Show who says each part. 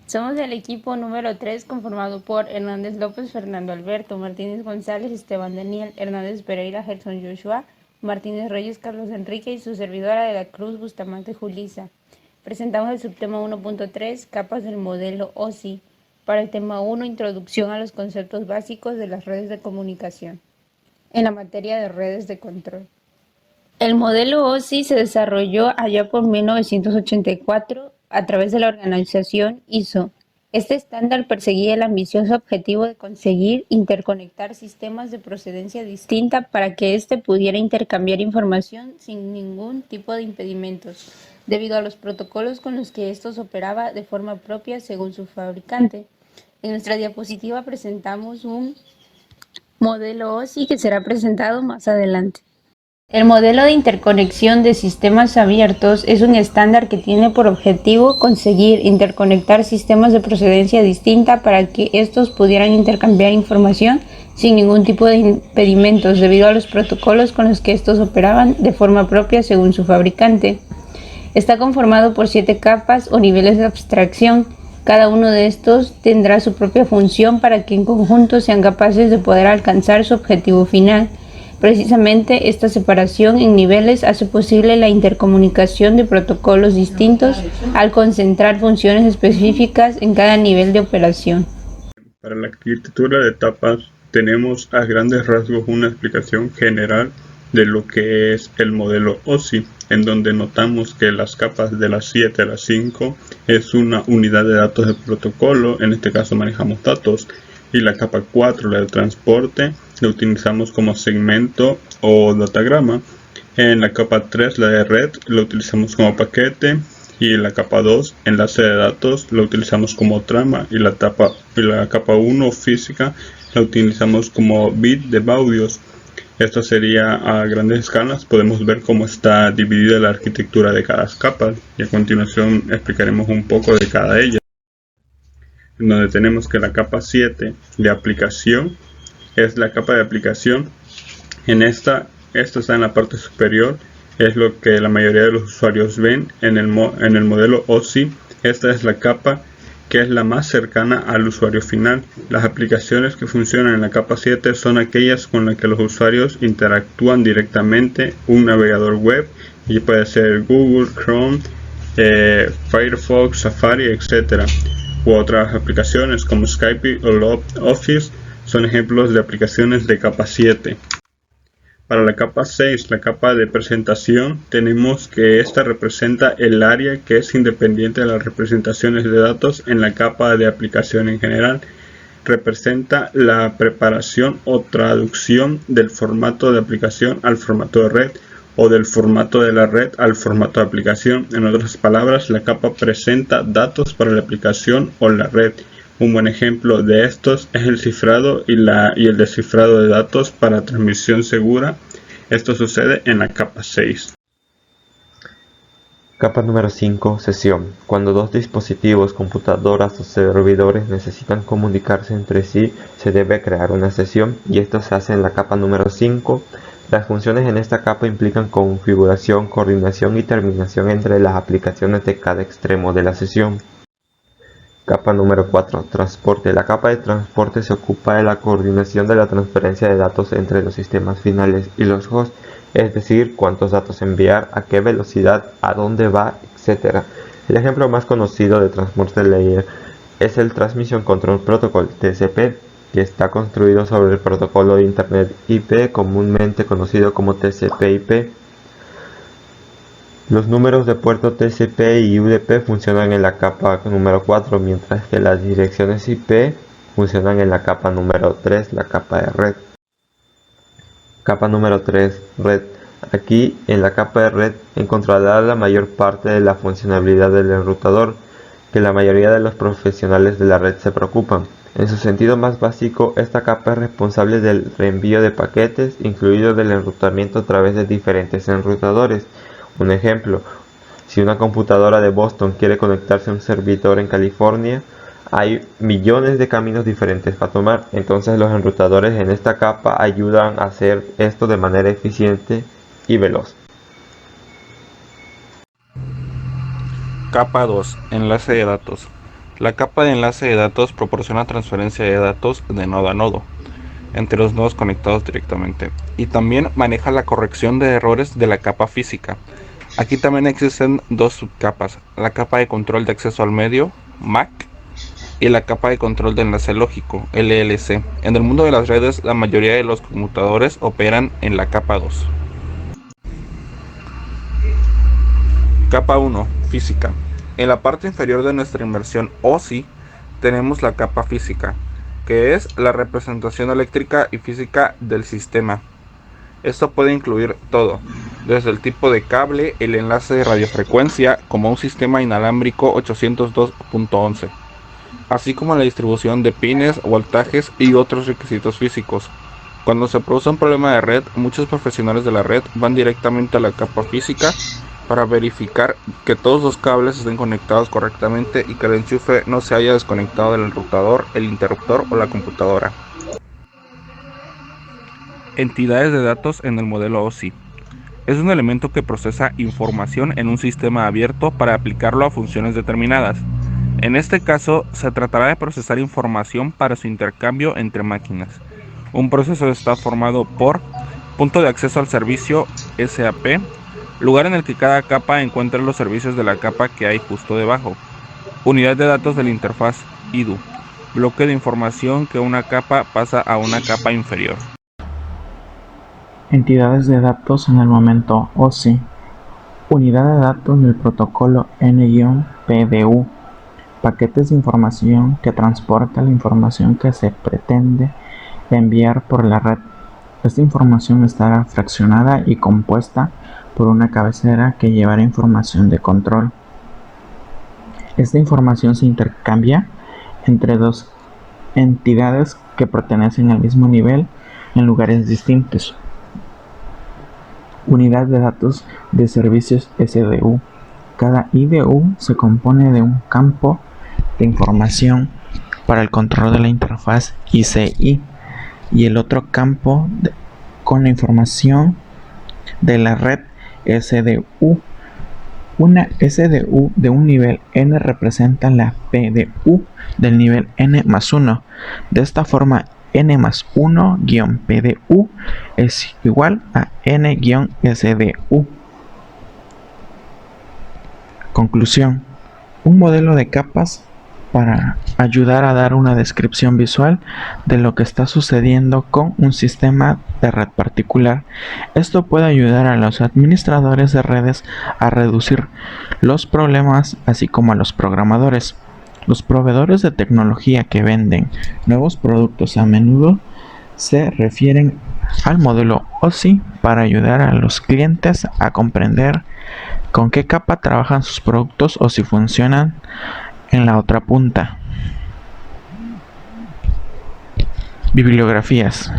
Speaker 1: Somos el equipo número 3 conformado por Hernández López, Fernando Alberto, Martínez González, Esteban Daniel, Hernández Pereira, Gerson Joshua, Martínez Reyes, Carlos Enrique y su servidora de la Cruz, Bustamante Julisa. Presentamos el subtema 1.3, capas del modelo OSI. Para el tema 1, introducción a los conceptos básicos de las redes de comunicación. En la materia de redes de control. El modelo OSI se desarrolló allá por 1984 a través de la organización ISO. Este estándar perseguía el ambicioso objetivo de conseguir interconectar sistemas de procedencia distinta para que éste pudiera intercambiar información sin ningún tipo de impedimentos, debido a los protocolos con los que estos operaba de forma propia según su fabricante. En nuestra diapositiva presentamos un modelo OSI que será presentado más adelante. El modelo de interconexión de sistemas abiertos es un estándar que tiene por objetivo conseguir interconectar sistemas de procedencia distinta para que estos pudieran intercambiar información sin ningún tipo de impedimentos debido a los protocolos con los que estos operaban de forma propia según su fabricante. Está conformado por 7 capas o niveles de abstracción. Cada uno de estos tendrá su propia función para que en conjunto sean capaces de poder alcanzar su objetivo final. Precisamente esta separación en niveles hace posible la intercomunicación de protocolos distintos al concentrar funciones específicas en cada nivel de operación.
Speaker 2: Para la arquitectura de etapas tenemos a grandes rasgos una explicación general de lo que es el modelo OSI, en donde notamos que las capas de las 7 a las 5 es una unidad de datos de protocolo, en este caso manejamos datos, y la capa 4, la de transporte, la utilizamos como segmento o datagrama. En la capa 3, la de red, la utilizamos como paquete, y en la capa 2, enlace de datos, la utilizamos como trama, y la capa 1, física, la utilizamos como bit de baudios. Esto sería a grandes escalas. Podemos ver cómo está dividida la arquitectura de cada capa, y a continuación explicaremos un poco de cada de ellas. En donde tenemos que la capa 7 de aplicación es la capa de aplicación. Esto está en la parte superior, es lo que la mayoría de los usuarios ven en el modelo OSI. Esta es la capa que es la más cercana al usuario final. Las aplicaciones que funcionan en la capa 7 son aquellas con las que los usuarios interactúan directamente, un navegador web, y puede ser Google, Chrome, Firefox, Safari, etc. U otras aplicaciones como Skype o Office son ejemplos de aplicaciones de capa 7. Para la capa 6, la capa de presentación, tenemos que esta representa el área que es independiente de las representaciones de datos en la capa de aplicación en general. Representa la preparación o traducción del formato de aplicación al formato de red, o del formato de la red al formato de aplicación. En otras palabras, la capa presenta datos para la aplicación o la red. Un buen ejemplo de estos es el cifrado y el descifrado de datos para transmisión segura. Esto sucede en la capa 6.
Speaker 3: Capa número 5, sesión. Cuando dos dispositivos, computadoras o servidores necesitan comunicarse entre sí, se debe crear una sesión, y esto se hace en la capa número 5. Las funciones en esta capa implican configuración, coordinación y terminación entre las aplicaciones de cada extremo de la sesión. Capa número 4, transporte. La capa de transporte se ocupa de la coordinación de la transferencia de datos entre los sistemas finales y los hosts, es decir, cuántos datos enviar, a qué velocidad, a dónde va, etc. El ejemplo más conocido de transporte layer es el Transmission Control Protocol, TCP, que está construido sobre el protocolo de Internet IP, comúnmente conocido como TCP/IP. Los números de puerto TCP y UDP funcionan en la capa número 4, mientras que las direcciones IP funcionan en la capa número 3, la capa de red. Capa número 3, red. Aquí, en la capa de red, encontrará la mayor parte de la funcionalidad del enrutador, que la mayoría de los profesionales de la red se preocupan. En su sentido más básico, esta capa es responsable del reenvío de paquetes, incluido del enrutamiento a través de diferentes enrutadores. Un ejemplo, si una computadora de Boston quiere conectarse a un servidor en California, hay millones de caminos diferentes para tomar. Entonces los enrutadores en esta capa ayudan a hacer esto de manera eficiente y veloz.
Speaker 4: Capa 2. Enlace de datos. La capa de enlace de datos proporciona transferencia de datos de nodo a nodo entre los nodos conectados directamente, y también maneja la corrección de errores de la capa física. Aquí también existen dos subcapas: la capa de control de acceso al medio, MAC, y la capa de control de enlace lógico, LLC. En el mundo de las redes, la mayoría de los conmutadores operan en la capa 2. Capa 1. Física. En la parte inferior de nuestra inmersión OSI tenemos la capa física, que es la representación eléctrica y física del sistema. Esto puede incluir todo, desde el tipo de cable, el enlace de radiofrecuencia, como un sistema inalámbrico 802.11, así como la distribución de pines, voltajes y otros requisitos físicos. Cuando se produce un problema de red, muchos profesionales de la red van directamente a la capa física para verificar que todos los cables estén conectados correctamente y que el enchufe no se haya desconectado del enrutador, el interruptor o la computadora. Entidades de datos en el modelo OSI. Es un elemento que procesa información en un sistema abierto para aplicarlo a funciones determinadas. En este caso, se tratará de procesar información para su intercambio entre máquinas. Un proceso está formado por punto de acceso al servicio, SAP, lugar en el que cada capa encuentra los servicios de la capa que hay justo debajo. Unidad de datos de la interfaz, IDU, bloque de información que una capa pasa a una capa inferior.
Speaker 5: Entidades de datos en el momento OSI. Unidad de datos del protocolo N-PDU. Paquetes de información que transporta la información que se pretende enviar por la red. Esta información estará fraccionada y compuesta por una cabecera que llevará información de control. Esta información se intercambia entre dos entidades que pertenecen al mismo nivel en lugares distintos. Unidad de datos de servicios SDU. Cada IDU se compone de un campo de información para el control de la interfaz ICI y el otro campo con la información de la red SDU. Una SDU de un nivel N representa la PDU del nivel N+1. De esta forma, N+1-PDU es igual a N-SDU. Conclusión. Un modelo de capas para ayudar a dar una descripción visual de lo que está sucediendo con un sistema de red particular. Esto puede ayudar a los administradores de redes a reducir los problemas, así como a los programadores. Los proveedores de tecnología que venden nuevos productos a menudo se refieren al modelo OSI para ayudar a los clientes a comprender con qué capa trabajan sus productos o si funcionan en la otra punta. Bibliografías.